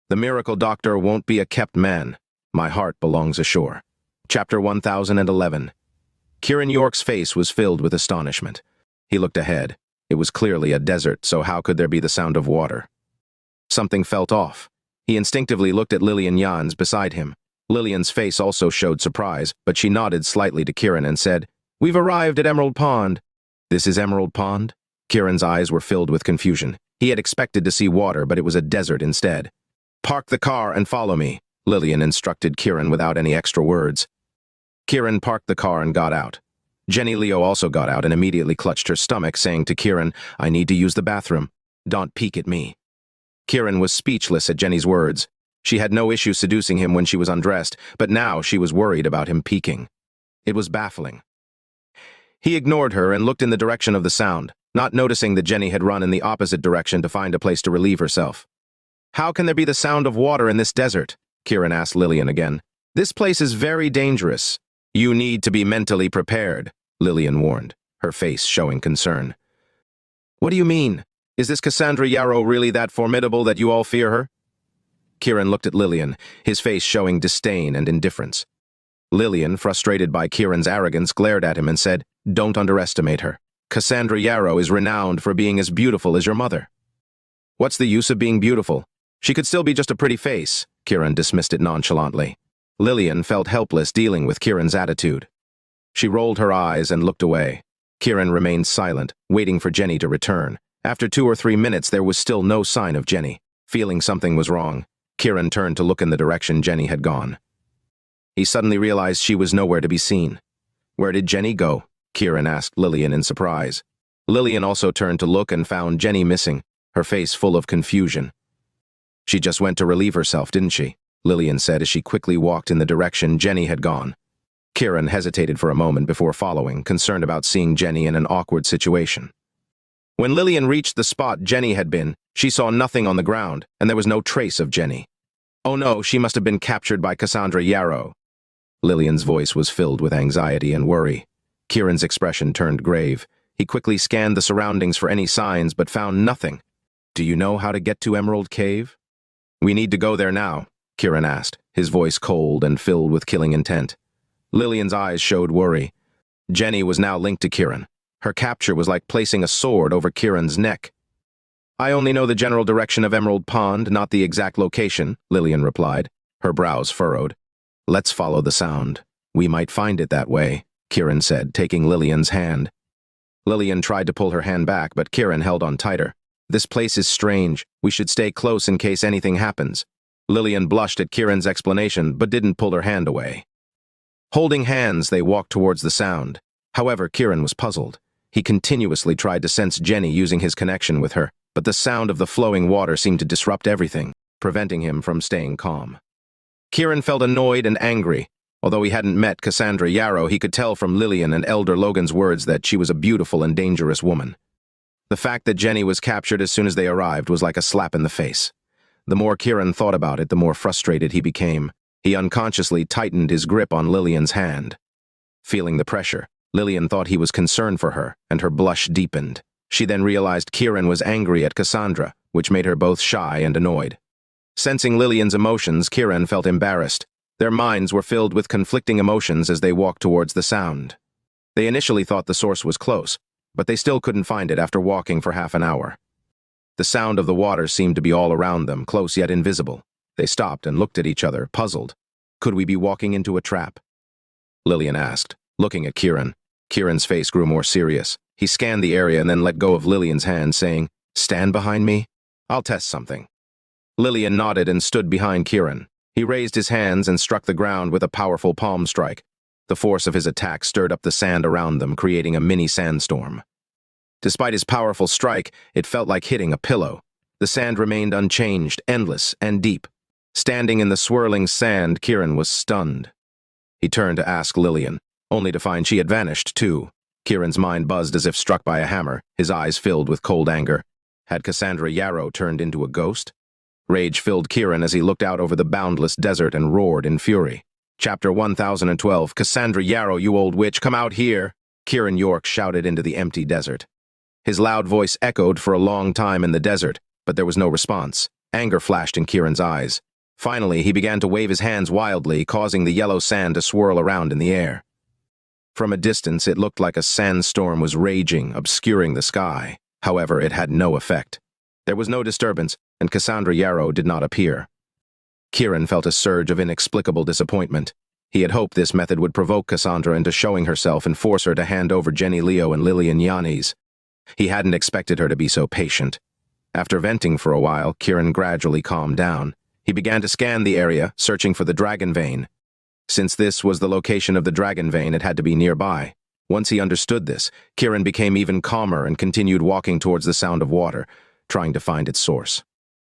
The miracle doctor won't be a kept man. My heart belongs ashore. Chapter 1011. Kiran York's face was filled with astonishment. He looked ahead. It was clearly a desert, so how could there be the sound of water? Something felt off. He instinctively looked at Lilian Jans beside him. Lilian's face also showed surprise, but she nodded slightly to Kiran and said, "We've arrived at Emerald Pond." "This is Emerald Pond?" Kiran's eyes were filled with confusion. He had expected to see water, but it was a desert instead. "Park the car and follow me," Lilian instructed Kiran without any extra words. Kiran parked the car and got out. Jenny Leo also got out and immediately clutched her stomach, saying to Kiran, "I need to use the bathroom. Don't peek at me." Kiran was speechless at Jenny's words. She had no issue seducing him when she was undressed, but now she was worried about him peeking. It was baffling. He ignored her and looked in the direction of the sound, not noticing that Jenny had run in the opposite direction to find a place to relieve herself. "How can there be the sound of water in this desert?" Kiran asked Lilian again. "This place is very dangerous." "You need to be mentally prepared," Lilian warned, her face showing concern. "What do you mean? Is this Cassandra Yarrow really that formidable that you all fear her?" Kiran looked at Lilian, his face showing disdain and indifference. Lilian, frustrated by Kiran's arrogance, glared at him and said, "Don't underestimate her. Cassandra Yarrow is renowned for being as beautiful as your mother." "What's the use of being beautiful? She could still be just a pretty face." Kiran dismissed it nonchalantly. Lilian felt helpless dealing with Kiran's attitude. She rolled her eyes and looked away. Kiran remained silent, waiting for Jenny to return. After 2 or 3 minutes, there was still no sign of Jenny. Feeling something was wrong, Kiran turned to look in the direction Jenny had gone. He suddenly realized she was nowhere to be seen. "Where did Jenny go?" Kiran asked Lilian in surprise. Lilian also turned to look and found Jenny missing, her face full of confusion. "She just went to relieve herself, didn't she?" Lilian said as she quickly walked in the direction Jenny had gone. Kiran hesitated for a moment before following, concerned about seeing Jenny in an awkward situation. When Lilian reached the spot Jenny had been, she saw nothing on the ground, and there was no trace of Jenny. "Oh no, she must have been captured by Cassandra Yarrow." Lilian's voice was filled with anxiety and worry. Kiran's expression turned grave. He quickly scanned the surroundings for any signs, but found nothing. "Do you know how to get to Emerald Cave?" "We need to go there now," Kiran asked, his voice cold and filled with killing intent. Lilian's eyes showed worry. Jenny was now linked to Kiran. Her capture was like placing a sword over Kiran's neck. "I only know the general direction of Emerald Pond, not the exact location," Lilian replied, her brows furrowed. "Let's follow the sound. We might find it that way," Kiran said, taking Lilian's hand. Lilian tried to pull her hand back, but Kiran held on tighter. "This place is strange. We should stay close in case anything happens." Lilian blushed at Kiran's explanation, but didn't pull her hand away. Holding hands, they walked towards the sound. However, Kiran was puzzled. He continuously tried to sense Jenny using his connection with her, but the sound of the flowing water seemed to disrupt everything, preventing him from staying calm. Kiran felt annoyed and angry. Although he hadn't met Cassandra Yarrow, he could tell from Lilian and Elder Logan's words that she was a beautiful and dangerous woman. The fact that Jenny was captured as soon as they arrived was like a slap in the face. The more Kiran thought about it, the more frustrated he became. He unconsciously tightened his grip on Lilian's hand. Feeling the pressure, Lilian thought he was concerned for her, and her blush deepened. She then realized Kiran was angry at Cassandra, which made her both shy and annoyed. Sensing Lilian's emotions, Kiran felt embarrassed. Their minds were filled with conflicting emotions as they walked towards the sound. They initially thought the source was close, but they still couldn't find it after walking for half an hour. The sound of the water seemed to be all around them, close yet invisible. They stopped and looked at each other, puzzled. "Could we be walking into a trap?" Lilian asked, looking at Kiran. Kiran's face grew more serious. He scanned the area and then let go of Lilian's hand, saying, "Stand behind me. I'll test something." Lilian nodded and stood behind Kiran. He raised his hands and struck the ground with a powerful palm strike. The force of his attack stirred up the sand around them, creating a mini sandstorm. Despite his powerful strike, it felt like hitting a pillow. The sand remained unchanged, endless, and deep. Standing in the swirling sand, Kiran was stunned. He turned to ask Lilian, only to find she had vanished too. Kiran's mind buzzed as if struck by a hammer, his eyes filled with cold anger. Had Cassandra Yarrow turned into a ghost? Rage filled Kiran as he looked out over the boundless desert and roared in fury. Chapter 1012, "Cassandra Yarrow, you old witch, come out here!" Kiran York shouted into the empty desert. His loud voice echoed for a long time in the desert, but there was no response. Anger flashed in Kiran's eyes. Finally, he began to wave his hands wildly, causing the yellow sand to swirl around in the air. From a distance, it looked like a sandstorm was raging, obscuring the sky. However, it had no effect. There was no disturbance, and Cassandra Yarrow did not appear. Kiran felt a surge of inexplicable disappointment. He had hoped this method would provoke Cassandra into showing herself and force her to hand over Jenny Leo and Lilian and Jenny. He hadn't expected her to be so patient. After venting for a while, Kiran gradually calmed down. He began to scan the area, searching for the dragon vein. Since this was the location of the dragon vein, it had to be nearby. Once he understood this, Kiran became even calmer and continued walking towards the sound of water, trying to find its source.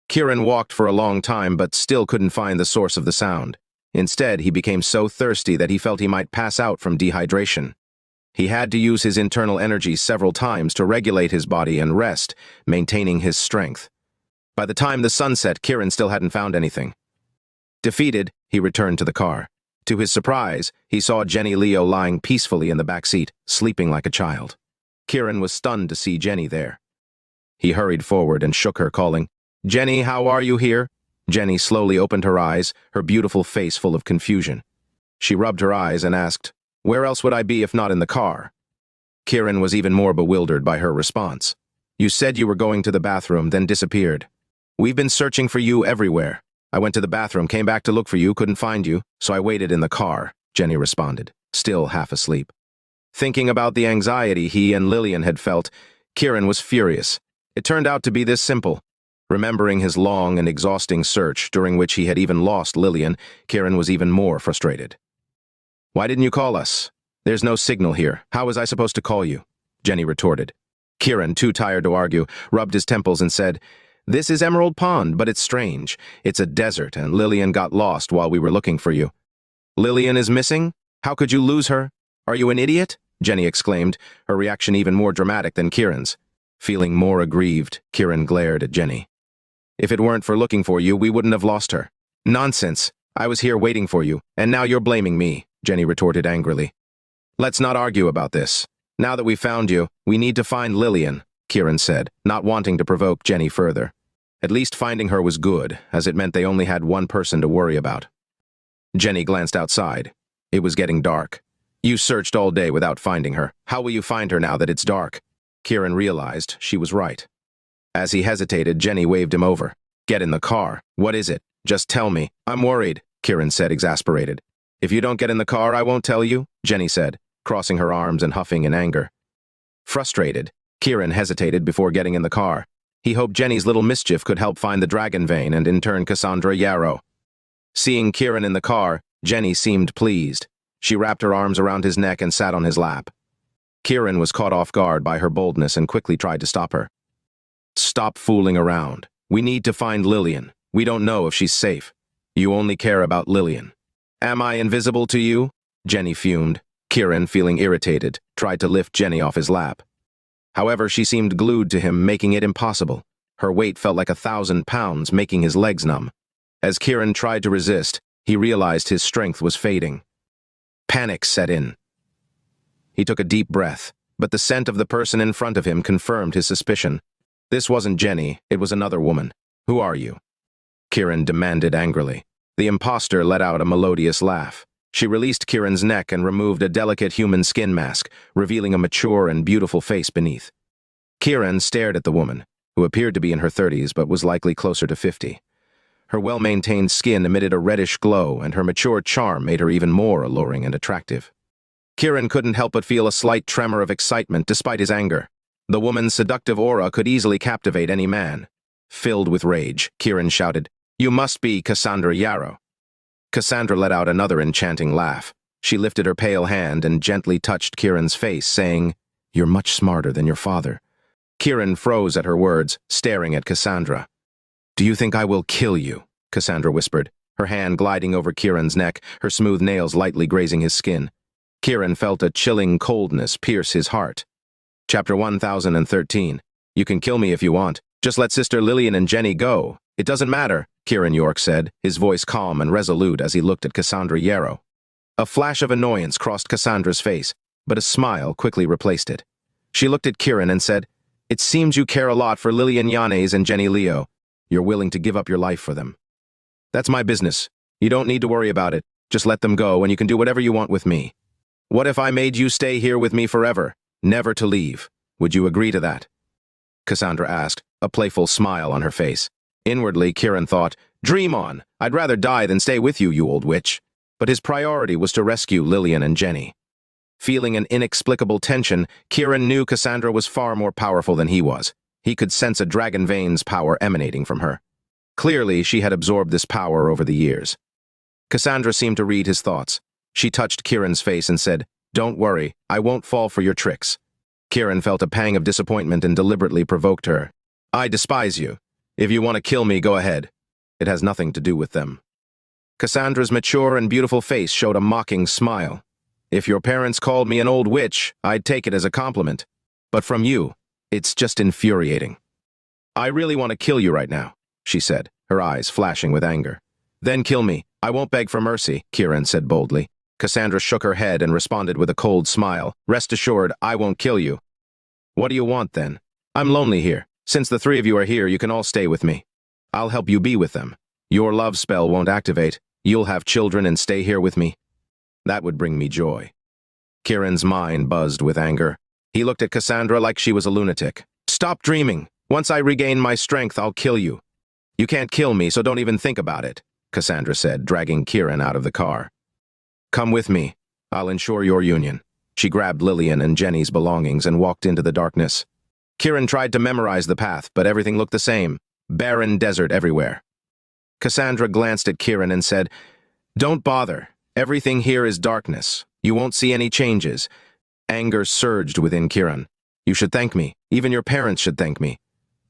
Kiran walked for a long time but still couldn't find the source of the sound. Instead, he became so thirsty that he felt he might pass out from dehydration. He had to use his internal energy several times to regulate his body and rest, maintaining his strength. By the time the sun set, Kiran still hadn't found anything. Defeated, he returned to the car. To his surprise, he saw Jenny Leo lying peacefully in the back seat, sleeping like a child. Kiran was stunned to see Jenny there. He hurried forward and shook her, calling, "Jenny, how are you here?" Jenny slowly opened her eyes, her beautiful face full of confusion. She rubbed her eyes and asked, "Where else would I be if not in the car?" Kiran was even more bewildered by her response. "You said you were going to the bathroom, then disappeared. We've been searching for you everywhere. I went to the bathroom, came back to look for you, couldn't find you, so I waited in the car," Jenny responded, still half asleep. Thinking about the anxiety he and Lilian had felt, Kiran was furious. It turned out to be this simple. Remembering his long and exhausting search, during which he had even lost Lilian, Kiran was even more frustrated. "Why didn't you call us? There's no signal here. How was I supposed to call you?" Jenny retorted. Kiran, too tired to argue, rubbed his temples and said, "This is Emerald Pond, but it's strange. It's a desert, and Lilian got lost while we were looking for you." "Lilian is missing? How could you lose her? Are you an idiot?" Jenny exclaimed, her reaction even more dramatic than Kiran's. Feeling more aggrieved, Kiran glared at Jenny. "If it weren't for looking for you, we wouldn't have lost her." "Nonsense! I was here waiting for you, and now you're blaming me," Jenny retorted angrily. "Let's not argue about this. Now that we've found you, we need to find Lilian," Kiran said, not wanting to provoke Jenny further. At least finding her was good, as it meant they only had one person to worry about. Jenny glanced outside. It was getting dark. "You searched all day without finding her. How will you find her now that it's dark?" Kiran realized she was right. As he hesitated, Jenny waved him over. "Get in the car. What is it? Just tell me. I'm worried," Kiran said, exasperated. "If you don't get in the car, I won't tell you," Jenny said, crossing her arms and huffing in anger. Frustrated, Kiran hesitated before getting in the car. He hoped Jenny's little mischief could help find the dragon vein and in turn Cassandra Yarrow. Seeing Kiran in the car, Jenny seemed pleased. She wrapped her arms around his neck and sat on his lap. Kiran was caught off guard by her boldness and quickly tried to stop her. "Stop fooling around. We need to find Lilian. We don't know if she's safe. You only care about Lilian." "Am I invisible to you?" Jenny fumed. Kiran, feeling irritated, tried to lift Jenny off his lap. However, she seemed glued to him, making it impossible. Her weight felt like 1,000 pounds, making his legs numb. As Kiran tried to resist, he realized his strength was fading. Panic set in. He took a deep breath, but the scent of the person in front of him confirmed his suspicion. This wasn't Jenny, it was another woman. "Who are you?" Kiran demanded angrily. The imposter let out a melodious laugh. She released Kiran's neck and removed a delicate human skin mask, revealing a mature and beautiful face beneath. Kiran stared at the woman, who appeared to be in her 30s but was likely closer to 50. Her well-maintained skin emitted a reddish glow, and her mature charm made her even more alluring and attractive. Kiran couldn't help but feel a slight tremor of excitement despite his anger. The woman's seductive aura could easily captivate any man. Filled with rage, Kiran shouted, "You must be Cassandra Yarrow." Cassandra let out another enchanting laugh. She lifted her pale hand and gently touched Kiran's face, saying, "You're much smarter than your father." Kiran froze at her words, staring at Cassandra. "Do you think I will kill you?" Cassandra whispered, her hand gliding over Kiran's neck, her smooth nails lightly grazing his skin. Kiran felt a chilling coldness pierce his heart. Chapter 1013. "You can kill me if you want. Just let Sister Lilian and Jenny go. It doesn't matter," Kiran York said, his voice calm and resolute as he looked at Cassandra Yarrow. A flash of annoyance crossed Cassandra's face, but a smile quickly replaced it. She looked at Kiran and said, "It seems you care a lot for Lilian Yanez and Jenny Leo. You're willing to give up your life for them. That's my business. You don't need to worry about it. Just let them go and you can do whatever you want with me. What if I made you stay here with me forever, never to leave? Would you agree to that? Cassandra asked, a playful smile on her face. Inwardly, Kiran thought, dream on. I'd rather die than stay with you, you old witch. But his priority was to rescue Lilian and Jenny. Feeling an inexplicable tension, Kiran knew Cassandra was far more powerful than he was. He could sense a dragon vein's power emanating from her. Clearly, she had absorbed this power over the years. Cassandra seemed to read his thoughts. She touched Kiran's face and said, "Don't worry, I won't fall for your tricks." Kiran felt a pang of disappointment and deliberately provoked her. "I despise you. If you want to kill me, go ahead. It has nothing to do with them." Cassandra's mature and beautiful face showed a mocking smile. "If your parents called me an old witch, I'd take it as a compliment. But from you, it's just infuriating." "I really want to kill you right now," she said, her eyes flashing with anger. "Then kill me. I won't beg for mercy," Kiran said boldly. Cassandra shook her head and responded with a cold smile. "Rest assured, I won't kill you." "What do you want, then?" "I'm lonely here. Since the three of you are here, you can all stay with me. I'll help you be with them. Your love spell won't activate. You'll have children and stay here with me. That would bring me joy." Kiran's mind buzzed with anger. He looked at Cassandra like she was a lunatic. "Stop dreaming. Once I regain my strength, I'll kill you." "You can't kill me, so don't even think about it," Cassandra said, dragging Kiran out of the car. "Come with me. I'll ensure your union." She grabbed Lilian and Jenny's belongings and walked into the darkness. Kiran tried to memorize the path, but everything looked the same. Barren desert everywhere. Cassandra glanced at Kiran and said, "Don't bother. Everything here is darkness. You won't see any changes." Anger surged within Kiran. "You should thank me. Even your parents should thank me.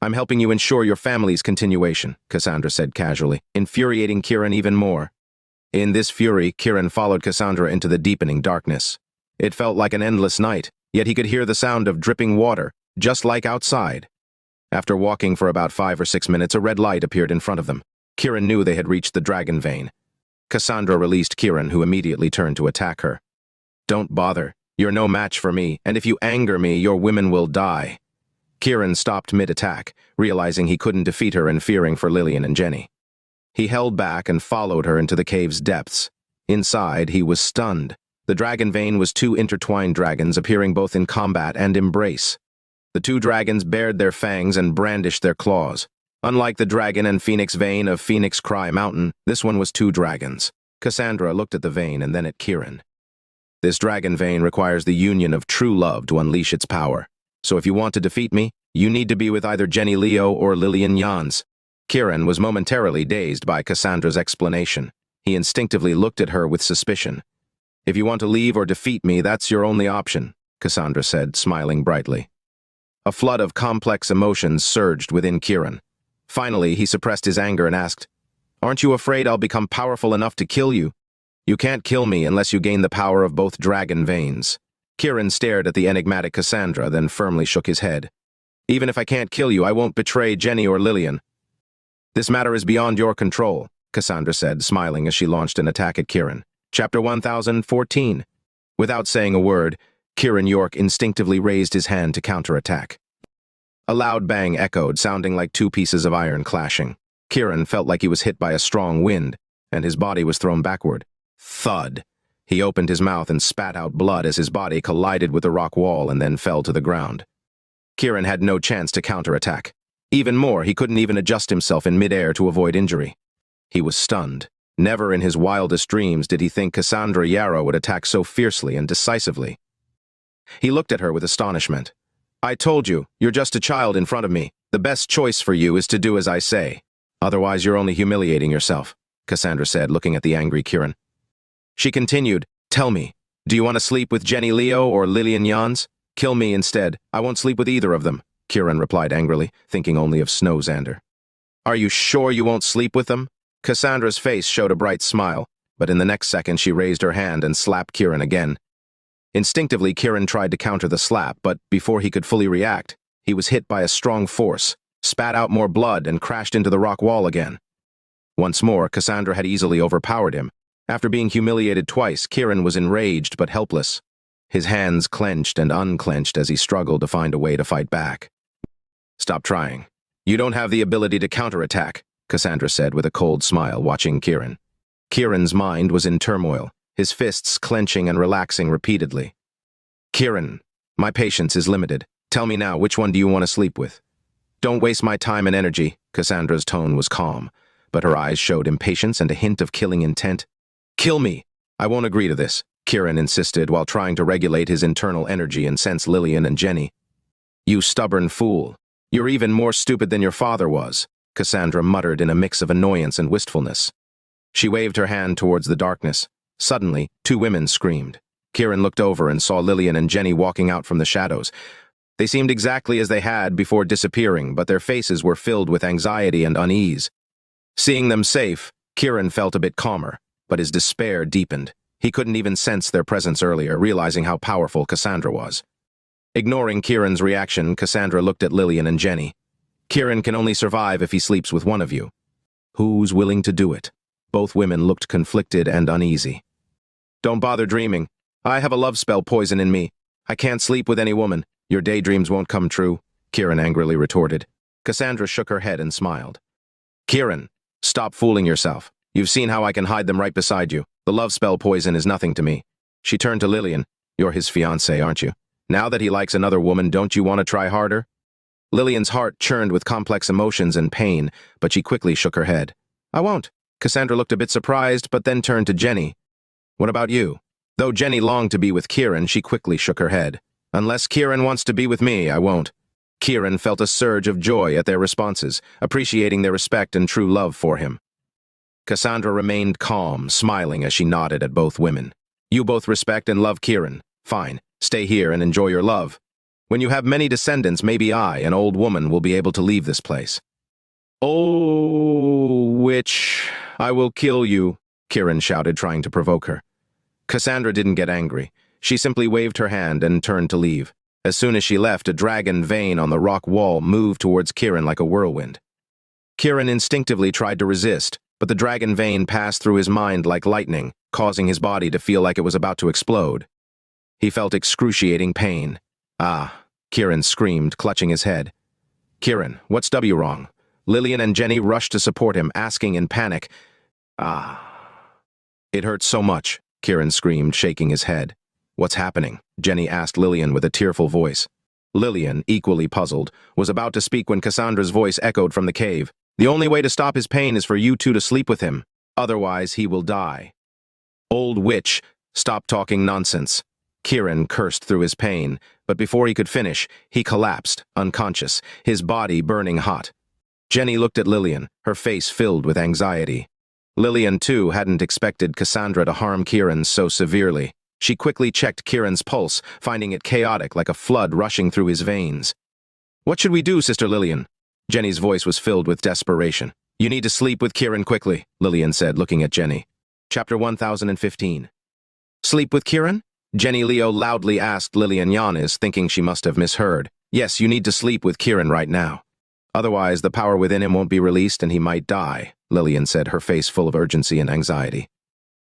I'm helping you ensure your family's continuation," Cassandra said casually, infuriating Kiran even more. In this fury, Kiran followed Cassandra into the deepening darkness. It felt like an endless night, yet he could hear the sound of dripping water, just like outside. After walking for about 5 or 6 minutes, a red light appeared in front of them. Kiran knew they had reached the dragon vein. Cassandra released Kiran, who immediately turned to attack her. "Don't bother. You're no match for me, and if you anger me, your women will die." Kiran stopped mid-attack, realizing he couldn't defeat her and fearing for Lilian and Jenny. He held back and followed her into the cave's depths. Inside, he was stunned. The dragon vein was 2 intertwined dragons appearing both in combat and embrace. The 2 dragons bared their fangs and brandished their claws. Unlike the dragon and phoenix vein of Phoenix Cry Mountain, this one was 2 dragons. Cassandra looked at the vein and then at Kiran. "This dragon vein requires the union of true love to unleash its power. So if you want to defeat me, you need to be with either Jenny Leo or Lilian Jans." Kiran was momentarily dazed by Cassandra's explanation. He instinctively looked at her with suspicion. "If you want to leave or defeat me, that's your only option," Cassandra said, smiling brightly. A flood of complex emotions surged within Kiran. Finally, he suppressed his anger and asked, "Aren't you afraid I'll become powerful enough to kill you?" "You can't kill me unless you gain the power of both dragon veins." Kiran stared at the enigmatic Cassandra, then firmly shook his head. "Even if I can't kill you, I won't betray Jenny or Lilian." "This matter is beyond your control," Cassandra said, smiling as she launched an attack at Kiran. Chapter 1014. Without saying a word, Kiran York instinctively raised his hand to counterattack. A loud bang echoed, sounding like 2 pieces of iron clashing. Kiran felt like he was hit by a strong wind, and his body was thrown backward. Thud! He opened his mouth and spat out blood as his body collided with the rock wall and then fell to the ground. Kiran had no chance to counterattack. Even more, he couldn't even adjust himself in midair to avoid injury. He was stunned. Never in his wildest dreams did he think Cassandra Yarrow would attack so fiercely and decisively. He looked at her with astonishment. "I told you, you're just a child in front of me. The best choice for you is to do as I say. Otherwise, you're only humiliating yourself," Cassandra said, looking at the angry Kiran. She continued, "Tell me, do you want to sleep with Jenny Leo or Lilian Jans? Kill me instead. I won't sleep with either of them," Kiran replied angrily, thinking only of Snow Xander. "Are you sure you won't sleep with them?" Cassandra's face showed a bright smile, but in the next second she raised her hand and slapped Kiran again. Instinctively, Kiran tried to counter the slap, but before he could fully react, he was hit by a strong force, spat out more blood, and crashed into the rock wall again. Once more, Cassandra had easily overpowered him. After being humiliated twice, Kiran was enraged but helpless. His hands clenched and unclenched as he struggled to find a way to fight back. "Stop trying. You don't have the ability to counterattack, Cassandra said with a cold smile, watching Kiran. Kiran's mind was in turmoil, his fists clenching and relaxing repeatedly. Kiran, my patience is limited. Tell me now, which one do you want to sleep with? Don't waste my time and energy. Cassandra's tone was calm, but her eyes showed impatience and a hint of killing intent. Kill me! I won't agree to this, Kiran insisted while trying to regulate his internal energy and sense Lilian and Jenny. You stubborn fool. You're even more stupid than your father was, Cassandra muttered in a mix of annoyance and wistfulness. She waved her hand towards the darkness. Suddenly, two women screamed. Kiran looked over and saw Lilian and Jenny walking out from the shadows. They seemed exactly as they had before disappearing, but their faces were filled with anxiety and unease. Seeing them safe, Kiran felt a bit calmer, but his despair deepened. He couldn't even sense their presence earlier, realizing how powerful Cassandra was. Ignoring Kiran's reaction, Cassandra looked at Lilian and Jenny. Kiran can only survive if he sleeps with one of you. Who's willing to do it? Both women looked conflicted and uneasy. Don't bother dreaming. I have a love spell poison in me. I can't sleep with any woman. Your daydreams won't come true, Kiran angrily retorted. Cassandra shook her head and smiled. Kiran, stop fooling yourself. You've seen how I can hide them right beside you. The love spell poison is nothing to me. She turned to Lilian. You're his fiancée, aren't you? Now that he likes another woman, don't you want to try harder? Lilian's heart churned with complex emotions and pain, but she quickly shook her head. I won't. Cassandra looked a bit surprised, but then turned to Jenny. What about you? Though Jenny longed to be with Kiran, she quickly shook her head. Unless Kiran wants to be with me, I won't. Kiran felt a surge of joy at their responses, appreciating their respect and true love for him. Cassandra remained calm, smiling as she nodded at both women. You both respect and love Kiran. Fine, stay here and enjoy your love. When you have many descendants, maybe I, an old woman, will be able to leave this place. Oh, witch, I will kill you, Kiran shouted, trying to provoke her. Cassandra didn't get angry. She simply waved her hand and turned to leave. As soon as she left, a dragon vein on the rock wall moved towards Kiran like a whirlwind. Kiran instinctively tried to resist, but the dragon vein passed through his mind like lightning, causing his body to feel like it was about to explode. He felt excruciating pain. Ah, Kiran screamed, clutching his head. Kiran, what's W wrong? Lilian and Jenny rushed to support him, asking in panic. Ah. It hurts so much, Kiran screamed, shaking his head. What's happening? Jenny asked Lilian with a tearful voice. Lilian, equally puzzled, was about to speak when Cassandra's voice echoed from the cave. The only way to stop his pain is for you two to sleep with him. Otherwise, he will die. Old witch, stop talking nonsense. Kiran cursed through his pain, but before he could finish, he collapsed, unconscious, his body burning hot. Jenny looked at Lilian, her face filled with anxiety. Lilian, too, hadn't expected Cassandra to harm Kiran so severely. She quickly checked Kiran's pulse, finding it chaotic like a flood rushing through his veins. What should we do, Sister Lilian? Jenny's voice was filled with desperation. You need to sleep with Kiran quickly, Lilian said, looking at Jenny. Chapter 1015. Sleep with Kiran? Jenny Leo loudly asked Lilian Yanis, thinking she must have misheard. Yes, you need to sleep with Kiran right now. Otherwise, the power within him won't be released and he might die, Lilian said, her face full of urgency and anxiety.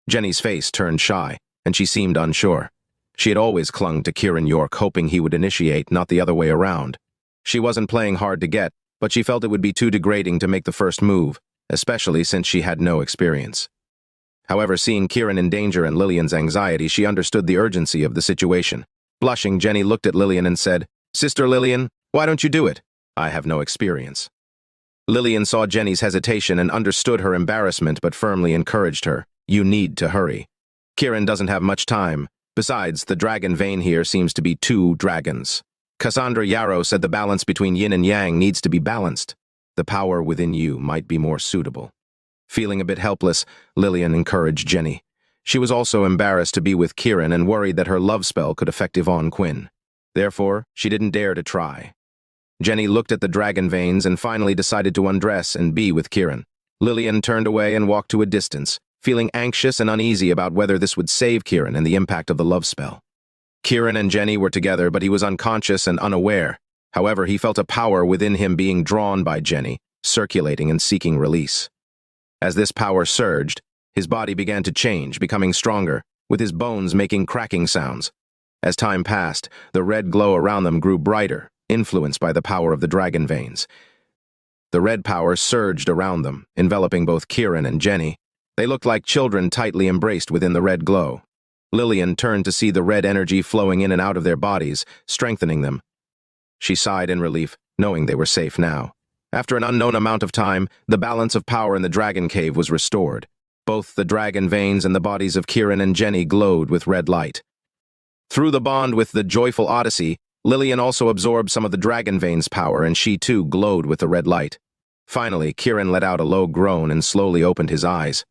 Jenny's face turned shy, and she seemed unsure. She had always clung to Kiran York, hoping he would initiate, not the other way around. She wasn't playing hard to get, but she felt it would be too degrading to make the first move, especially since she had no experience. However, seeing Kiran in danger and Lilian's anxiety, she understood the urgency of the situation. Blushing, Jenny looked at Lilian and said, Sister Lilian, why don't you do it? I have no experience. Lilian saw Jenny's hesitation and understood her embarrassment, but firmly encouraged her. You need to hurry. Kiran doesn't have much time. Besides, the dragon vein here seems to be two dragons. Cassandra Yarrow said the balance between yin and yang needs to be balanced. The power within you might be more suitable. Feeling a bit helpless, Lilian encouraged Jenny. She was also embarrassed to be with Kiran and worried that her love spell could affect Yvonne Quinn. Therefore, she didn't dare to try. Jenny looked at the dragon veins and finally decided to undress and be with Kiran. Lilian turned away and walked to a distance, feeling anxious and uneasy about whether this would save Kiran and the impact of the love spell. Kiran and Jenny were together, but he was unconscious and unaware. However, he felt a power within him being drawn by Jenny, circulating and seeking release. As this power surged, his body began to change, becoming stronger, with his bones making cracking sounds. As time passed, the red glow around them grew brighter, influenced by the power of the dragon veins. The red power surged around them, enveloping both Kiran and Jenny. They looked like children tightly embraced within the red glow. Lilian turned to see the red energy flowing in and out of their bodies, strengthening them. She sighed in relief, knowing they were safe now. After an unknown amount of time, the balance of power in the dragon cave was restored. Both the dragon veins and the bodies of Kiran and Jenny glowed with red light. Through the bond with the joyful Odyssey, Lilian also absorbed some of the dragon veins' power, and she too glowed with the red light. Finally, Kiran let out a low groan and slowly opened his eyes.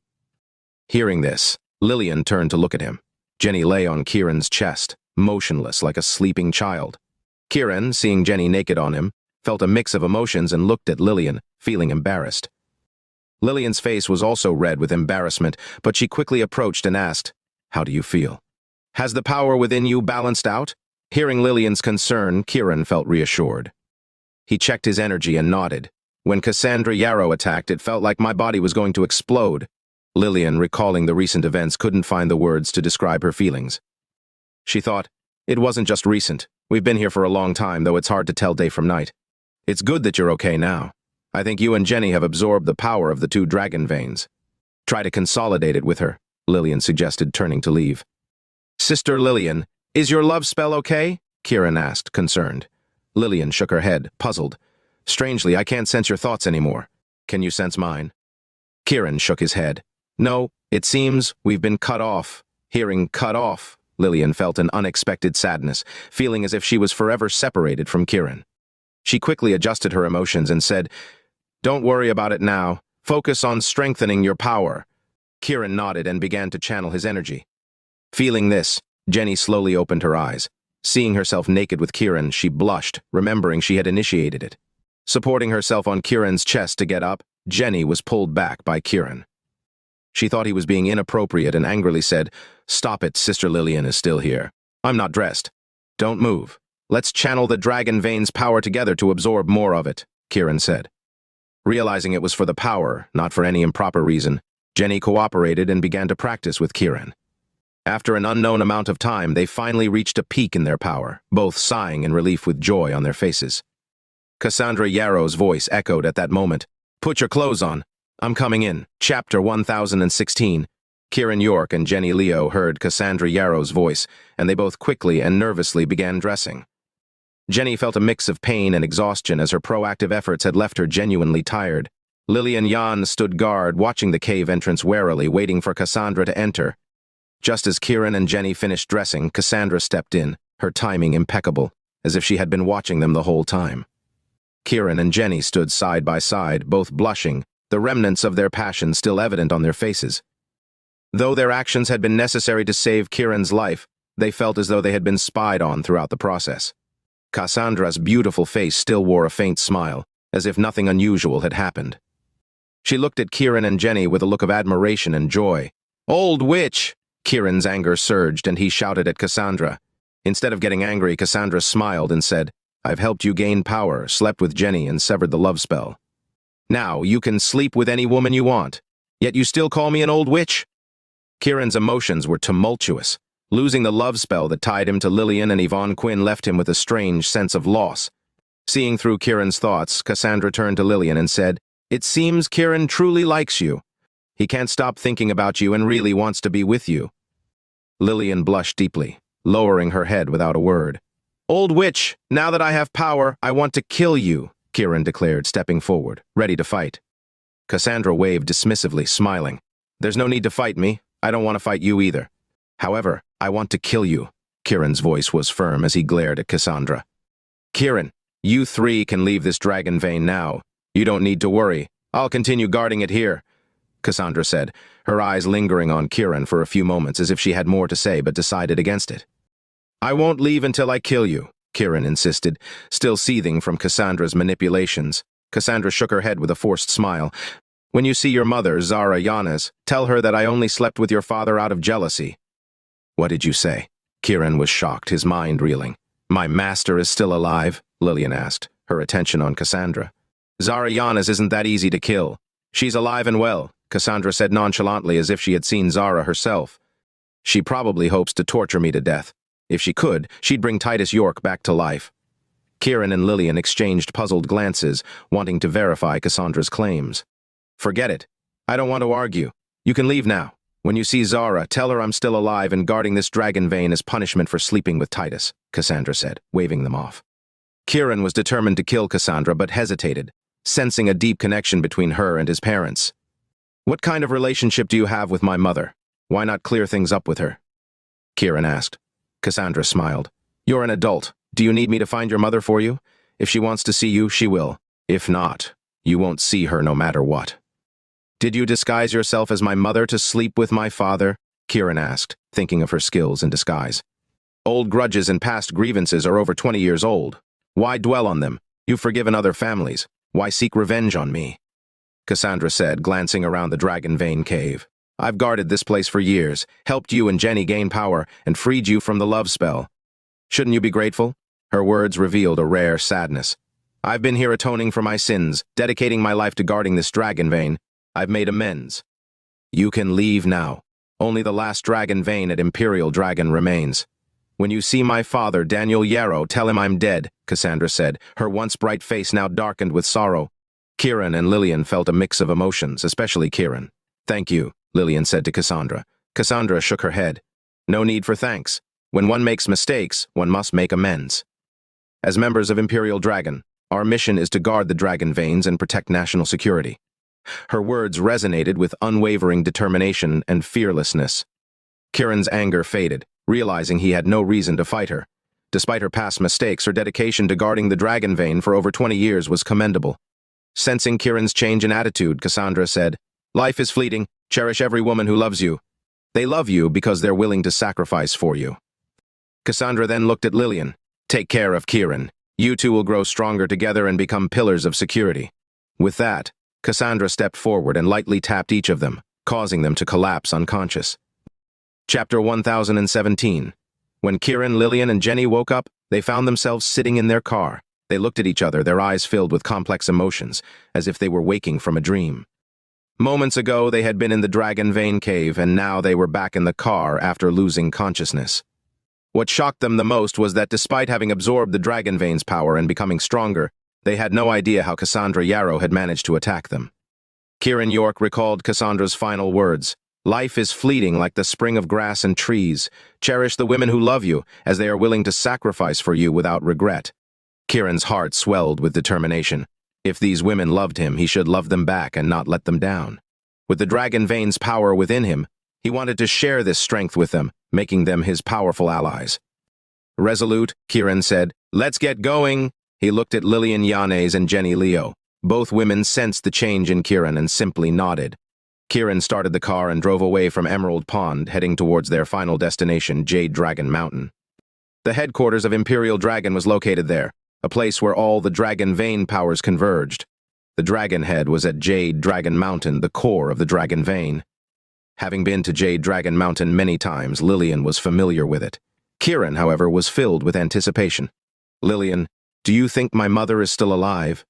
Hearing this, Lilian turned to look at him. Jenny lay on Kiran's chest, motionless like a sleeping child. Kiran, seeing Jenny naked on him, felt a mix of emotions and looked at Lilian, feeling embarrassed. Lilian's face was also red with embarrassment, but she quickly approached and asked, "How do you feel? Has the power within you balanced out?" Hearing Lilian's concern, Kiran felt reassured. He checked his energy and nodded. When Cassandra Yarrow attacked, it felt like my body was going to explode. Lilian, recalling the recent events, couldn't find the words to describe her feelings. She thought, "It wasn't just recent. We've been here for a long time, though it's hard to tell day from night. It's good that you're okay now. I think you and Jenny have absorbed the power of the two dragon veins. Try to consolidate it with her," Lilian suggested, turning to leave. "Sister Lilian, is your love spell okay?" Kiran asked, concerned. Lilian shook her head, puzzled. "Strangely, I can't sense your thoughts anymore. Can you sense mine?" Kiran shook his head. "No, it seems we've been cut off." Hearing "cut off," Lilian felt an unexpected sadness, feeling as if she was forever separated from Kiran. She quickly adjusted her emotions and said, "Don't worry about it now. Focus on strengthening your power." Kiran nodded and began to channel his energy. Feeling this, Jenny slowly opened her eyes. Seeing herself naked with Kiran, she blushed, remembering she had initiated it. Supporting herself on Kiran's chest to get up, Jenny was pulled back by Kiran. She thought he was being inappropriate and angrily said, "Stop it, Sister Lilian is still here. I'm not dressed. Don't move. Let's channel the dragon veins' power together to absorb more of it," Kiran said. Realizing it was for the power, not for any improper reason, Jenny cooperated and began to practice with Kiran. After an unknown amount of time, they finally reached a peak in their power, both sighing in relief with joy on their faces. Cassandra Yarrow's voice echoed at that moment. "Put your clothes on. I'm coming in." Chapter 1016. Kiran York and Jenny Leo heard Cassandra Yarrow's voice, and they both quickly and nervously began dressing. Jenny felt a mix of pain and exhaustion as her proactive efforts had left her genuinely tired. Lilian Yan stood guard, watching the cave entrance warily, waiting for Cassandra to enter. Just as Kiran and Jenny finished dressing, Cassandra stepped in, her timing impeccable, as if she had been watching them the whole time. Kiran and Jenny stood side by side, both blushing, the remnants of their passion still evident on their faces. Though their actions had been necessary to save Kiran's life, they felt as though they had been spied on throughout the process. Cassandra's beautiful face still wore a faint smile, as if nothing unusual had happened. She looked at Kiran and Jenny with a look of admiration and joy. "Old witch!" Kiran's anger surged, and he shouted at Cassandra. Instead of getting angry, Cassandra smiled and said, "I've helped you gain power, slept with Jenny, and severed the love spell. Now you can sleep with any woman you want, yet you still call me an old witch?" Kiran's emotions were tumultuous. Losing the love spell that tied him to Lilian and Yvonne Quinn left him with a strange sense of loss. Seeing through Kiran's thoughts, Cassandra turned to Lilian and said, "It seems Kiran truly likes you. He can't stop thinking about you and really wants to be with you." Lilian blushed deeply, lowering her head without a word. "Old witch, now that I have power, I want to kill you," Kiran declared, stepping forward, ready to fight. Cassandra waved dismissively, smiling. "There's no need to fight me. I don't want to fight you either. However, I want to kill you." Kiran's voice was firm as he glared at Cassandra. "Kiran, you three can leave this dragon vein now. You don't need to worry. I'll continue guarding it here," Cassandra said, her eyes lingering on Kiran for a few moments as if she had more to say but decided against it. "I won't leave until I kill you," Kiran insisted, still seething from Cassandra's manipulations. Cassandra shook her head with a forced smile. "When you see your mother, Zara Yanes, tell her that I only slept with your father out of jealousy." "What did you say?" Kiran was shocked, his mind reeling. "My master is still alive?" Lilian asked, her attention on Cassandra. "Zara Yanes isn't that easy to kill. She's alive and well," Cassandra said nonchalantly as if she had seen Zara herself. "She probably hopes to torture me to death. If she could, she'd bring Titus York back to life." Kiran and Lilian exchanged puzzled glances, wanting to verify Cassandra's claims. Forget it. I don't want to argue. You can leave now. When you see Zara, tell her I'm still alive and guarding this dragon vein as punishment for sleeping with Titus, Cassandra said, waving them off. Kiran was determined to kill Cassandra but hesitated, sensing a deep connection between her and his parents. What kind of relationship do you have with my mother? Why not clear things up with her? Kiran asked. Cassandra smiled. You're an adult. Do you need me to find your mother for you? If she wants to see you, she will. If not, you won't see her no matter what. Did you disguise yourself as my mother to sleep with my father? Kiran asked, thinking of her skills in disguise. Old grudges and past grievances are over 20 years old. Why dwell on them? You've forgiven other families. Why seek revenge on me? Cassandra said, glancing around the dragon vein cave. I've guarded this place for years, helped you and Jenny gain power, and freed you from the love spell. Shouldn't you be grateful? Her words revealed a rare sadness. I've been here atoning for my sins, dedicating my life to guarding this dragon vein. I've made amends. You can leave now. Only the last dragon vein at Imperial Dragon remains. When you see my father, Daniel Yarrow, tell him I'm dead, Cassandra said, her once bright face now darkened with sorrow. Kiran and Lilian felt a mix of emotions, especially Kiran. Thank you, Lilian said to Cassandra. Cassandra shook her head. No need for thanks. When one makes mistakes, one must make amends. As members of Imperial Dragon, our mission is to guard the dragon veins and protect national security. Her words resonated with unwavering determination and fearlessness. Kiran's anger faded, realizing he had no reason to fight her. Despite her past mistakes, her dedication to guarding the dragon vein for over 20 years was commendable. Sensing Kiran's change in attitude, Cassandra said, Life is fleeting. Cherish every woman who loves you. They love you because they're willing to sacrifice for you. Cassandra then looked at Lilian. Take care of Kiran. You two will grow stronger together and become pillars of security. With that, Cassandra stepped forward and lightly tapped each of them, causing them to collapse unconscious. Chapter 1017. When Kiran, Lilian, and Jenny woke up, they found themselves sitting in their car. They looked at each other, their eyes filled with complex emotions, as if they were waking from a dream. Moments ago, they had been in the Dragon Vein cave, and now they were back in the car after losing consciousness. What shocked them the most was that despite having absorbed the Dragon Vein's power and becoming stronger, they had no idea how Cassandra Yarrow had managed to attack them. Kiran York recalled Cassandra's final words. Life is fleeting like the spring of grass and trees. Cherish the women who love you, as they are willing to sacrifice for you without regret. Kiran's heart swelled with determination. If these women loved him, he should love them back and not let them down. With the Dragon Vein's power within him, he wanted to share this strength with them, making them his powerful allies. Resolute, Kiran said, Let's get going. He looked at Lilian Yanez and Jenny Leo. Both women sensed the change in Kiran and simply nodded. Kiran started the car and drove away from Emerald Pond, heading towards their final destination, Jade Dragon Mountain. The headquarters of Imperial Dragon was located there, a place where all the Dragon Vein powers converged. The Dragon Head was at Jade Dragon Mountain, the core of the Dragon Vein. Having been to Jade Dragon Mountain many times, Lilian was familiar with it. Kiran, however, was filled with anticipation. Lilian, do you think my mother is still alive?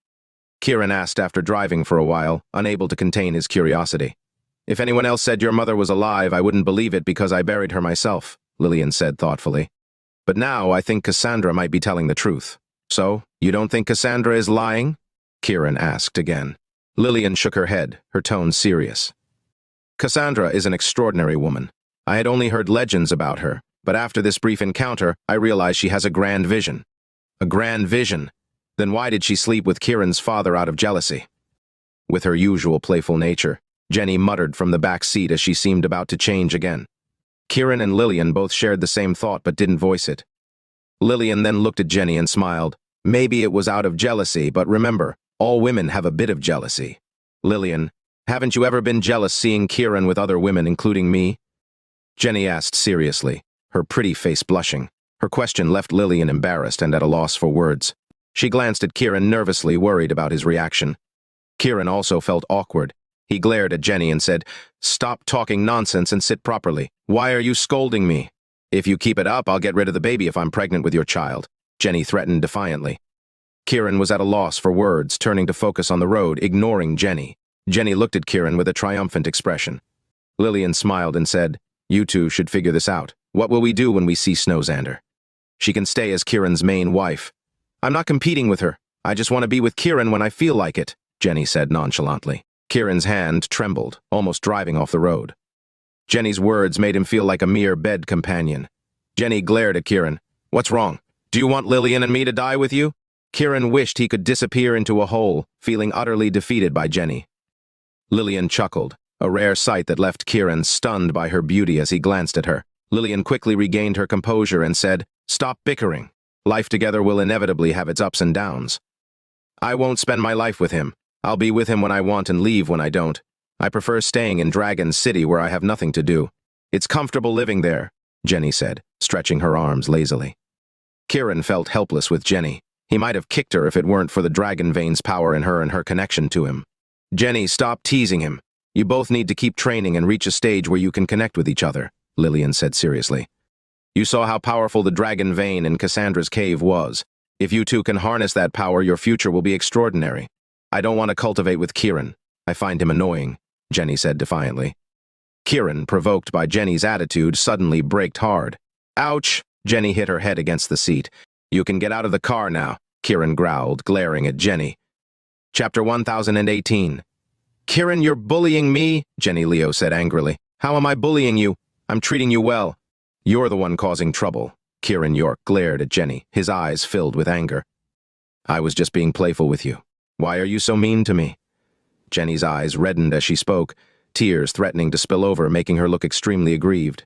Kiran asked after driving for a while, unable to contain his curiosity. If anyone else said your mother was alive, I wouldn't believe it because I buried her myself, Lilian said thoughtfully. But now I think Cassandra might be telling the truth. So, you don't think Cassandra is lying? Kiran asked again. Lilian shook her head, her tone serious. Cassandra is an extraordinary woman. I had only heard legends about her, but after this brief encounter, I realized she has a grand vision. A grand vision? Then why did she sleep with Kiran's father out of jealousy? With her usual playful nature, Jenny muttered from the back seat as she seemed about to change again. Kiran and Lilian both shared the same thought but didn't voice it. Lilian then looked at Jenny and smiled. Maybe it was out of jealousy, but remember, all women have a bit of jealousy. Lilian, haven't you ever been jealous seeing Kiran with other women, including me? Jenny asked seriously, her pretty face blushing. Her question left Lilian embarrassed and at a loss for words. She glanced at Kiran nervously, worried about his reaction. Kiran also felt awkward. He glared at Jenny and said, Stop talking nonsense and sit properly. Why are you scolding me? If you keep it up, I'll get rid of the baby if I'm pregnant with your child, Jenny threatened defiantly. Kiran was at a loss for words, turning to focus on the road, ignoring Jenny. Jenny looked at Kiran with a triumphant expression. Lilian smiled and said, You two should figure this out. What will we do when we see Snowzander? She can stay as Kiran's main wife. I'm not competing with her. I just want to be with Kiran when I feel like it, Jenny said nonchalantly. Kiran's hand trembled, almost driving off the road. Jenny's words made him feel like a mere bed companion. Jenny glared at Kiran. What's wrong? Do you want Lilian and me to die with you? Kiran wished he could disappear into a hole, feeling utterly defeated by Jenny. Lilian chuckled, a rare sight that left Kiran stunned by her beauty as he glanced at her. Lilian quickly regained her composure and said, Stop bickering. Life together will inevitably have its ups and downs. I won't spend my life with him. I'll be with him when I want and leave when I don't. I prefer staying in Dragon City where I have nothing to do. It's comfortable living there, Jenny said, stretching her arms lazily. Kiran felt helpless with Jenny. He might have kicked her if it weren't for the dragon vein's power in her and her connection to him. Jenny, stop teasing him. You both need to keep training and reach a stage where you can connect with each other, Lilian said seriously. You saw how powerful the dragon vein in Cassandra's cave was. If you two can harness that power, your future will be extraordinary. I don't want to cultivate with Kiran. I find him annoying, Jenny said defiantly. Kiran, provoked by Jenny's attitude, suddenly braked hard. Ouch! Jenny hit her head against the seat. You can get out of the car now, Kiran growled, glaring at Jenny. Chapter 1018. Kiran, you're bullying me, Jenny Leo said angrily. How am I bullying you? I'm treating you well. You're the one causing trouble. Kiran York glared at Jenny, his eyes filled with anger. I was just being playful with you. Why are you so mean to me? Jenny's eyes reddened as she spoke, tears threatening to spill over, making her look extremely aggrieved.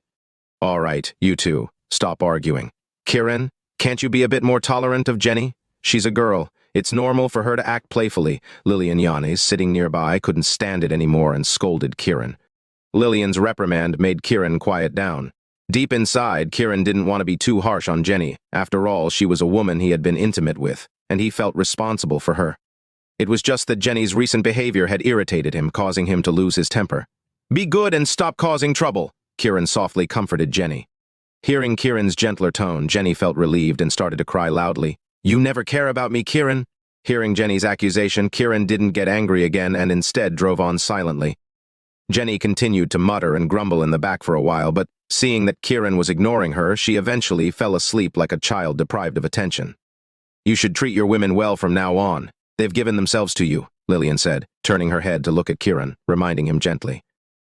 All right, you two, stop arguing. Kiran, can't you be a bit more tolerant of Jenny? She's a girl. It's normal for her to act playfully. Lilian Yanez, sitting nearby, couldn't stand it anymore and scolded Kiran. Lilian's reprimand made Kiran quiet down. Deep inside, Kiran didn't want to be too harsh on Jenny. After all, she was a woman he had been intimate with, and he felt responsible for her. It was just that Jenny's recent behavior had irritated him, causing him to lose his temper. Be good and stop causing trouble, Kiran softly comforted Jenny. Hearing Kiran's gentler tone, Jenny felt relieved and started to cry loudly. You never care about me, Kiran? Hearing Jenny's accusation, Kiran didn't get angry again and instead drove on silently. Jenny continued to mutter and grumble in the back for a while, but seeing that Kiran was ignoring her, she eventually fell asleep like a child deprived of attention. You should treat your women well from now on. They've given themselves to you, Lilian said, turning her head to look at Kiran, reminding him gently.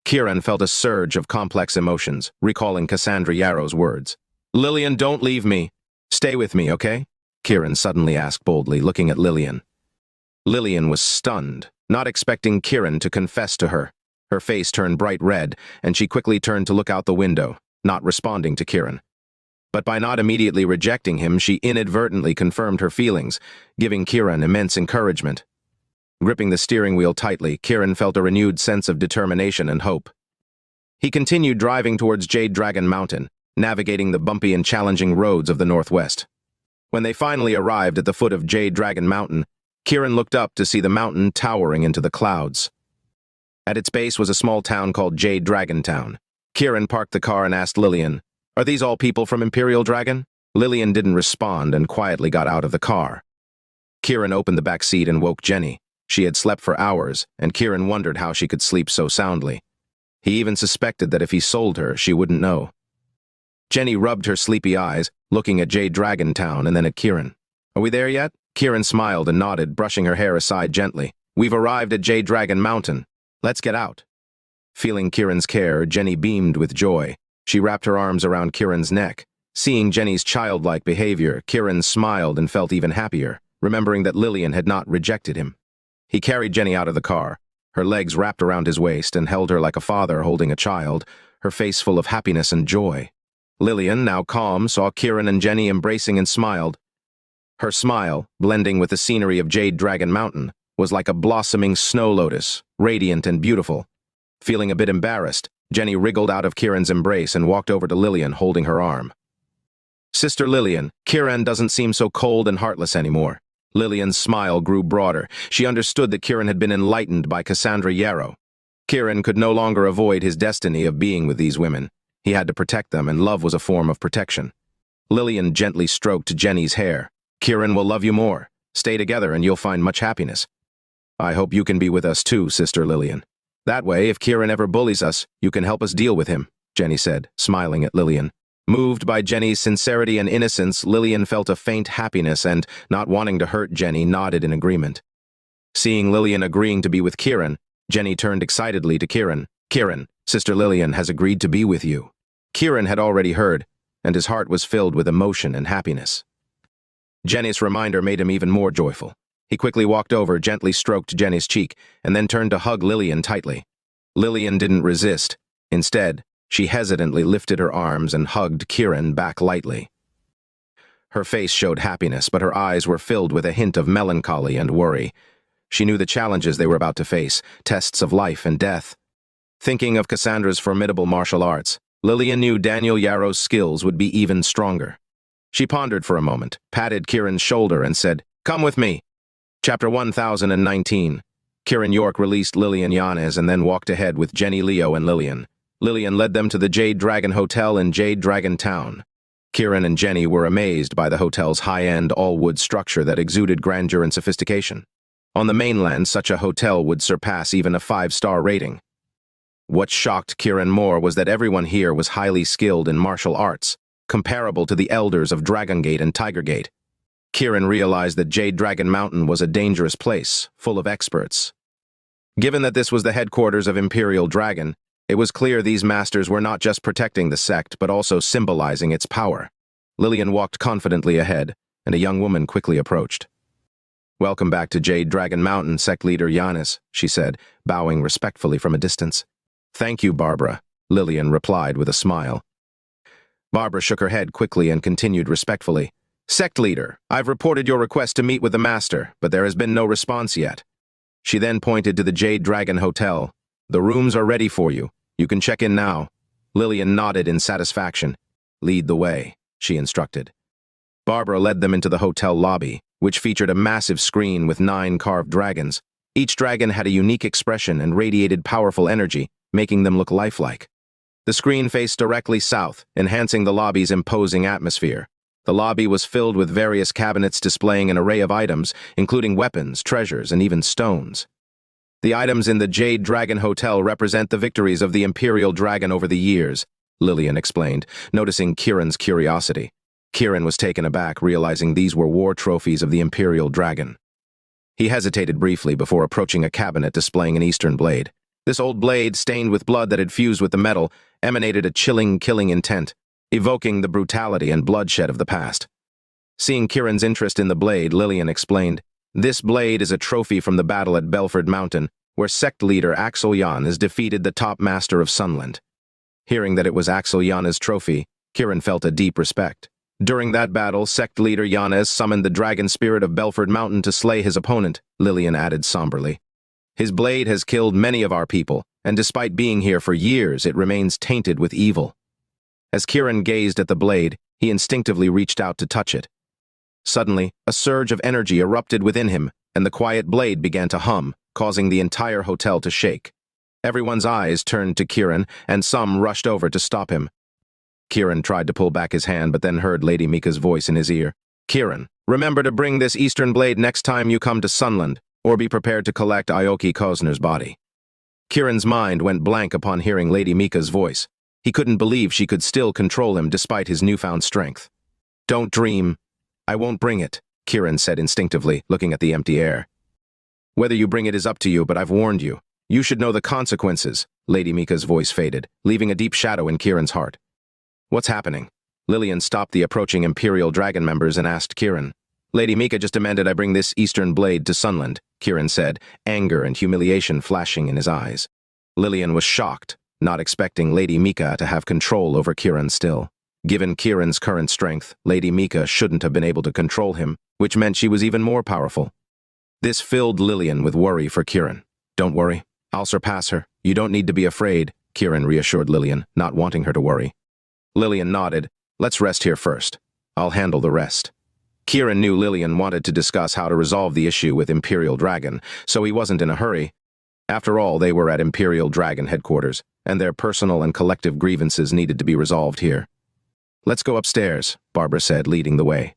Kiran felt a surge of complex emotions, recalling Cassandra Yarrow's words. Lilian, don't leave me. Stay with me, okay? Kiran suddenly asked boldly, looking at Lilian. Lilian was stunned, not expecting Kiran to confess to her. Her face turned bright red, and she quickly turned to look out the window, not responding to Kiran. But by not immediately rejecting him, she inadvertently confirmed her feelings, giving Kiran immense encouragement. Gripping the steering wheel tightly, Kiran felt a renewed sense of determination and hope. He continued driving towards Jade Dragon Mountain, navigating the bumpy and challenging roads of the Northwest. When they finally arrived at the foot of Jade Dragon Mountain, Kiran looked up to see the mountain towering into the clouds. At its base was a small town called Jade Dragon Town. Kiran parked the car and asked Lilian, Are these all people from Imperial Dragon? Lilian didn't respond and quietly got out of the car. Kiran opened the back seat and woke Jenny. She had slept for hours, and Kiran wondered how she could sleep so soundly. He even suspected that if he sold her, she wouldn't know. Jenny rubbed her sleepy eyes, looking at Jade Dragon Town and then at Kiran. Are we there yet? Kiran smiled and nodded, brushing her hair aside gently. We've arrived at Jade Dragon Mountain. Let's get out. Feeling Kiran's care, Jenny beamed with joy. She wrapped her arms around Kiran's neck. Seeing Jenny's childlike behavior, Kiran smiled and felt even happier, remembering that Lilian had not rejected him. He carried Jenny out of the car, her legs wrapped around his waist, and held her like a father holding a child, her face full of happiness and joy. Lilian, now calm, saw Kiran and Jenny embracing and smiled. Her smile, blending with the scenery of Jade Dragon Mountain, was like a blossoming snow lotus, radiant and beautiful. Feeling a bit embarrassed, Jenny wriggled out of Kiran's embrace and walked over to Lilian, holding her arm. Sister Lilian, Kiran doesn't seem so cold and heartless anymore. Lilian's smile grew broader. She understood that Kiran had been enlightened by Cassandra Yarrow. Kiran could no longer avoid his destiny of being with these women. He had to protect them, and love was a form of protection. Lilian gently stroked Jenny's hair. Kiran will love you more. Stay together and you'll find much happiness. I hope you can be with us too, Sister Lilian. That way, if Kiran ever bullies us, you can help us deal with him, Jenny said, smiling at Lilian. Moved by Jenny's sincerity and innocence, Lilian felt a faint happiness and, not wanting to hurt Jenny, nodded in agreement. Seeing Lilian agreeing to be with Kiran, Jenny turned excitedly to Kiran. "Kiran, Sister Lilian has agreed to be with you." Kiran had already heard, and his heart was filled with emotion and happiness. Jenny's reminder made him even more joyful. He quickly walked over, gently stroked Jenny's cheek, and then turned to hug Lilian tightly. Lilian didn't resist. Instead, she hesitantly lifted her arms and hugged Kiran back lightly. Her face showed happiness, but her eyes were filled with a hint of melancholy and worry. She knew the challenges they were about to face, tests of life and death. Thinking of Cassandra's formidable martial arts, Lilian knew Daniel Yarrow's skills would be even stronger. She pondered for a moment, patted Kiran's shoulder, and said, "Come with me." Chapter 1019. Kiran York released Lilian Yanez and then walked ahead with Jenny, Leo, and Lilian. Lilian led them to the Jade Dragon Hotel in Jade Dragon Town. Kiran and Jenny were amazed by the hotel's high-end, all-wood structure that exuded grandeur and sophistication. On the mainland, such a hotel would surpass even a 5-star rating. What shocked Kiran more was that everyone here was highly skilled in martial arts, comparable to the elders of Dragongate and Tigergate. Kiran realized that Jade Dragon Mountain was a dangerous place, full of experts. Given that this was the headquarters of Imperial Dragon, it was clear these masters were not just protecting the sect, but also symbolizing its power. Lilian walked confidently ahead, and a young woman quickly approached. "Welcome back to Jade Dragon Mountain, Sect Leader Yanez," she said, bowing respectfully from a distance. "Thank you, Barbara," Lilian replied with a smile. Barbara shook her head quickly and continued respectfully. "Sect Leader, I've reported your request to meet with the Master, but there has been no response yet." She then pointed to the Jade Dragon Hotel. "The rooms are ready for you. You can check in now." Lilian nodded in satisfaction. "Lead the way," she instructed. Barbara led them into the hotel lobby, which featured a massive screen with 9 carved dragons. Each dragon had a unique expression and radiated powerful energy, making them look lifelike. The screen faced directly south, enhancing the lobby's imposing atmosphere. The lobby was filled with various cabinets displaying an array of items, including weapons, treasures, and even stones. The items in the Jade Dragon Hotel represent the victories of the Imperial Dragon over the years, Lilian explained, noticing Kiran's curiosity. Kiran was taken aback, realizing these were war trophies of the Imperial Dragon. He hesitated briefly before approaching a cabinet displaying an Eastern blade. This old blade, stained with blood that had fused with the metal, emanated a chilling, killing intent, evoking the brutality and bloodshed of the past. Seeing Kiran's interest in the blade, Lilian explained, "This blade is a trophy from the battle at Belford Mountain, where sect leader Axel Yanez defeated the top master of Sunland." Hearing that it was Axel Yanez's trophy, Kiran felt a deep respect. During that battle, sect leader Yanez summoned the dragon spirit of Belford Mountain to slay his opponent, Lilian added somberly. "His blade has killed many of our people, and despite being here for years, it remains tainted with evil." As Kiran gazed at the blade, he instinctively reached out to touch it. Suddenly, a surge of energy erupted within him, and the quiet blade began to hum, causing the entire hotel to shake. Everyone's eyes turned to Kiran, and some rushed over to stop him. Kiran tried to pull back his hand, but then heard Lady Mika's voice in his ear. "Kiran, remember to bring this Eastern blade next time you come to Sunland, or be prepared to collect Aoki Kozner's body." Kiran's mind went blank upon hearing Lady Mika's voice. He couldn't believe she could still control him despite his newfound strength. "Don't dream. I won't bring it," Kiran said instinctively, looking at the empty air. "Whether you bring it is up to you, but I've warned you. You should know the consequences." Lady Mika's voice faded, leaving a deep shadow in Kiran's heart. "What's happening?" Lilian stopped the approaching Imperial Dragon members and asked Kiran. "Lady Mika just demanded I bring this Eastern blade to Sunland," Kiran said, anger and humiliation flashing in his eyes. Lilian was shocked, not expecting Lady Mika to have control over Kiran still. Given Kiran's current strength, Lady Mika shouldn't have been able to control him, which meant she was even more powerful. This filled Lilian with worry for Kiran. "Don't worry, I'll surpass her. You don't need to be afraid," Kiran reassured Lilian, not wanting her to worry. Lilian nodded. "Let's rest here first. I'll handle the rest." Kiran knew Lilian wanted to discuss how to resolve the issue with Imperial Dragon, so he wasn't in a hurry. After all, they were at Imperial Dragon headquarters, and their personal and collective grievances needed to be resolved here. "Let's go upstairs," Barbara said, leading the way.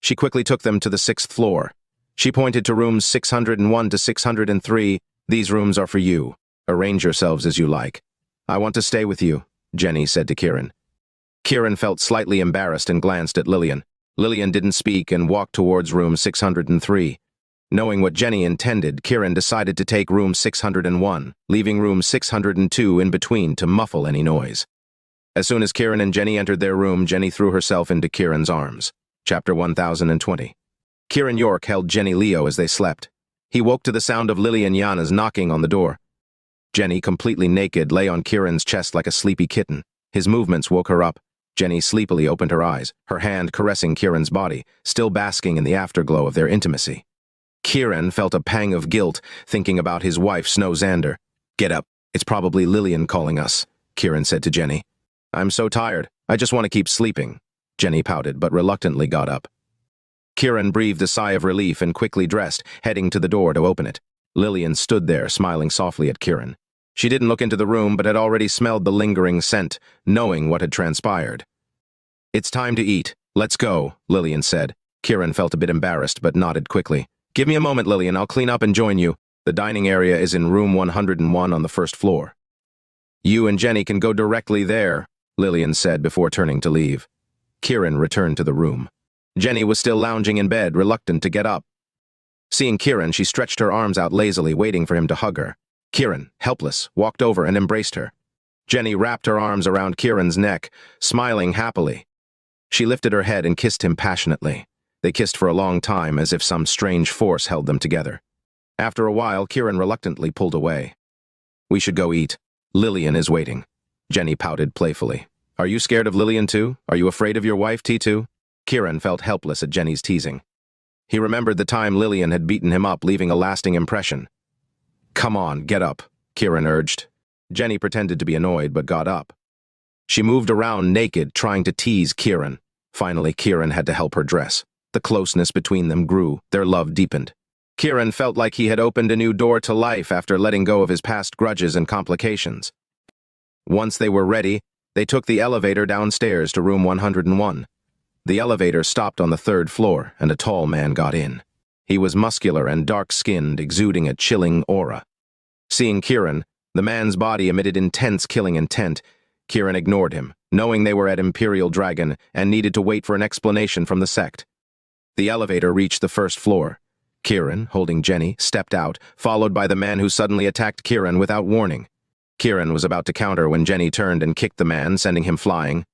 She quickly took them to the 6th floor. She pointed to rooms 601 to 603. "These rooms are for you. Arrange yourselves as you like." "I want to stay with you," Jenny said to Kiran. Kiran felt slightly embarrassed and glanced at Lilian. Lilian didn't speak and walked towards room 603. Knowing what Jenny intended, Kiran decided to take room 601, leaving room 602 in between to muffle any noise. As soon as Kiran and Jenny entered their room, Jenny threw herself into Kiran's arms. Chapter 1020. Kiran York held Jenny Leo as they slept. He woke to the sound of Lily and Yana's knocking on the door. Jenny, completely naked, lay on Kiran's chest like a sleepy kitten. His movements woke her up. Jenny sleepily opened her eyes, her hand caressing Kiran's body, still basking in the afterglow of their intimacy. Kiran felt a pang of guilt, thinking about his wife, Snow Xander. "Get up. It's probably Lilian calling us," Kiran said to Jenny. "I'm so tired. I just want to keep sleeping." Jenny pouted, but reluctantly got up. Kiran breathed a sigh of relief and quickly dressed, heading to the door to open it. Lilian stood there, smiling softly at Kiran. She didn't look into the room, but had already smelled the lingering scent, knowing what had transpired. "It's time to eat. Let's go," Lilian said. Kiran felt a bit embarrassed, but nodded quickly. "Give me a moment, Lilian. I'll clean up and join you. The dining area is in room 101 on the first floor." "You and Jenny can go directly there," Lilian said before turning to leave. Kiran returned to the room. Jenny was still lounging in bed, reluctant to get up. Seeing Kiran, she stretched her arms out lazily, waiting for him to hug her. Kiran, helpless, walked over and embraced her. Jenny wrapped her arms around Kiran's neck, smiling happily. She lifted her head and kissed him passionately. They kissed for a long time, as if some strange force held them together. After a while, Kiran reluctantly pulled away. "We should go eat. Lilian is waiting." Jenny pouted playfully. "Are you scared of Lilian too? Are you afraid of your wife, T2? Kiran felt helpless at Jenny's teasing. He remembered the time Lilian had beaten him up, leaving a lasting impression. "Come on, get up," Kiran urged. Jenny pretended to be annoyed, but got up. She moved around naked, trying to tease Kiran. Finally, Kiran had to help her dress. The closeness between them grew, their love deepened. Kiran felt like he had opened a new door to life after letting go of his past grudges and complications. Once they were ready, they took the elevator downstairs to room 101. The elevator stopped on the third floor, and a tall man got in. He was muscular and dark-skinned, exuding a chilling aura. Seeing Kiran, the man's body emitted intense killing intent. Kiran ignored him, knowing they were at Imperial Dragon and needed to wait for an explanation from the sect. The elevator reached the first floor. Kiran, holding Jenny, stepped out, followed by the man who suddenly attacked Kiran without warning. Kiran was about to counter when Jenny turned and kicked the man, sending him flying.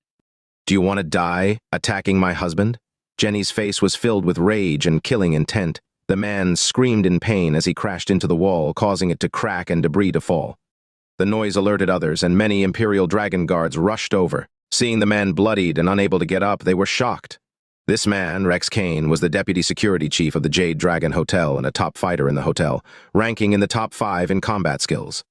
"Do you want to die, attacking my husband?" Jenny's face was filled with rage and killing intent. The man screamed in pain as he crashed into the wall, causing it to crack and debris to fall. The noise alerted others, and many Imperial Dragon guards rushed over. Seeing the man bloodied and unable to get up, they were shocked. This man, Rex Kane, was the deputy security chief of the Jade Dragon Hotel and a top fighter in the hotel, ranking in the top 5 in combat skills.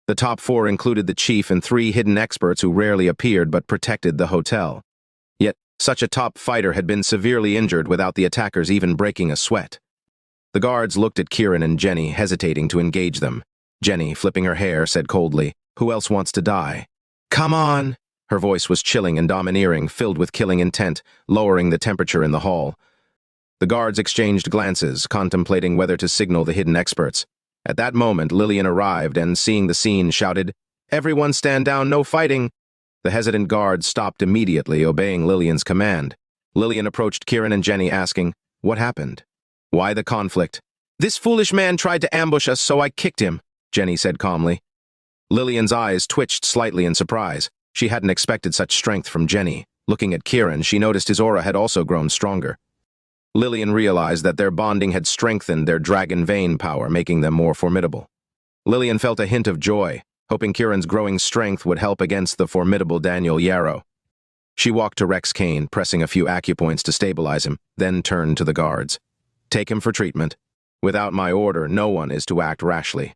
The top 4 included the chief and 3 hidden experts who rarely appeared but protected the hotel. Yet, such a top fighter had been severely injured without the attackers even breaking a sweat. The guards looked at Kiran and Jenny, hesitating to engage them. Jenny, flipping her hair, said coldly, "Who else wants to die?" "Come on!" Her voice was chilling and domineering, filled with killing intent, lowering the temperature in the hall. The guards exchanged glances, contemplating whether to signal the hidden experts. At that moment, Lilian arrived and, seeing the scene, shouted, "Everyone stand down, no fighting!" The hesitant guards stopped immediately, obeying Lilian's command. Lilian approached Kiran and Jenny, asking, "What happened? Why the conflict?" "This foolish man tried to ambush us, so I kicked him," Jenny said calmly. Lilian's eyes twitched slightly in surprise. She hadn't expected such strength from Jenny. Looking at Kiran, she noticed his aura had also grown stronger. Lilian realized that their bonding had strengthened their dragon vein power, making them more formidable. Lilian felt a hint of joy, hoping Kiran's growing strength would help against the formidable Daniel Yarrow. She walked to Rex Kane, pressing a few acupoints to stabilize him, then turned to the guards. "Take him for treatment. Without my order, no one is to act rashly."